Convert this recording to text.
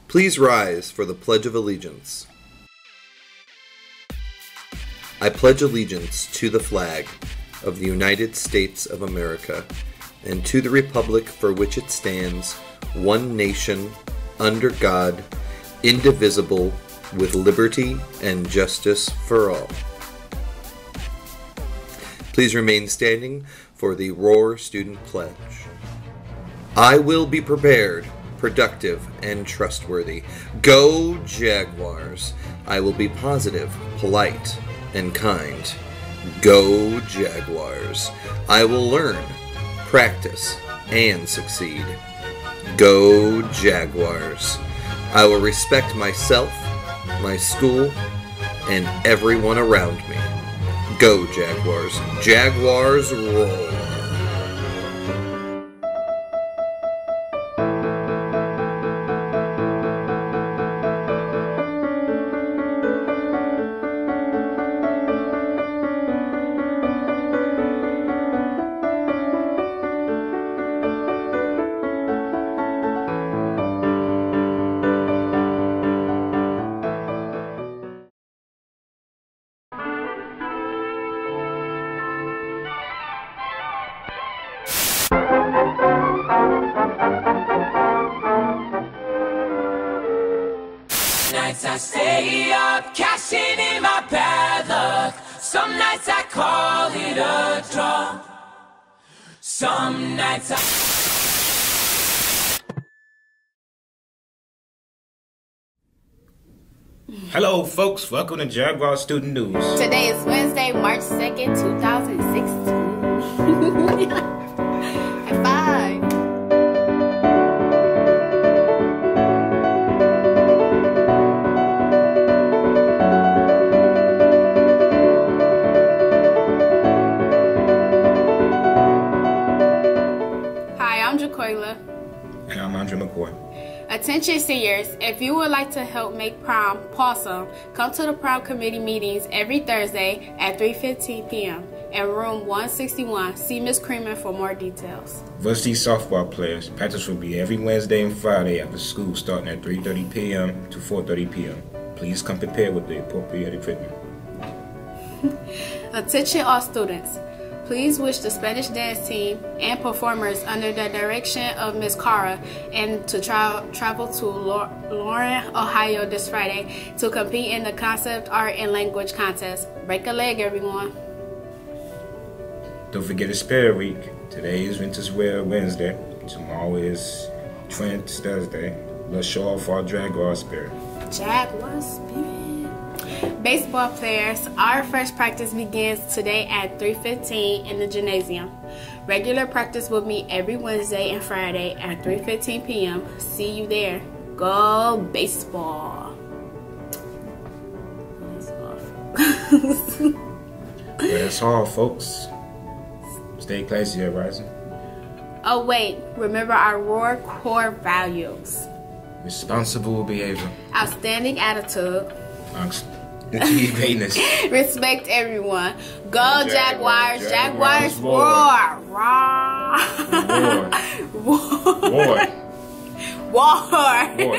Please rise for the Pledge of Allegiance. I pledge allegiance to the flag of the United States of America and to the republic for which it stands, one nation, under God, indivisible, with liberty and justice for all. Please remain standing for the Roar Student Pledge. I will be prepared, productive, and trustworthy. Go Jaguars! I will be positive, polite, and kind. Go Jaguars! I will learn, practice, and succeed. Go Jaguars! I will respect myself, my school, and everyone around me. Go Jaguars! Jaguars roar! Nights I stay up, cashing in my bad luck. Some nights I call it a draw. Some nights Hello folks, welcome to Jaguar Student News. Today is Wednesday, March 2nd, 2016. High five. And I'm Andre McCoy. Attention seniors, if you would like to help make prom awesome, come to the prom committee meetings every Thursday at 3:15 p.m. in room 161. See Ms. Creamer for more details. Varsity softball players, practice will be every Wednesday and Friday after school starting at 3:30 p.m. to 4:30 p.m. Please come prepared with the appropriate equipment. Attention all students. Please wish the Spanish dance team and performers under the direction of Ms. Cara and to travel to Lauren, Ohio this Friday to compete in the Concept Art and Language Contest. Break a leg, everyone. Don't forget it's Spirit Week. Today is Winter's Wear Wednesday. Tomorrow is Trent's Thursday. Let's show off our Jaguar spirit. Jaguar spirit. Baseball players, our first practice begins today at 3:15 in the gymnasium. Regular practice will meet every Wednesday and Friday at 3:15 p.m. See you there. Go baseball. That's all, folks. Stay classy, Rising. Oh wait, remember our Roar core values. Responsible behavior. Outstanding attitude. Greatness. Respect everyone. Go Jaguars. Jaguars roar. Roar. War. War. War.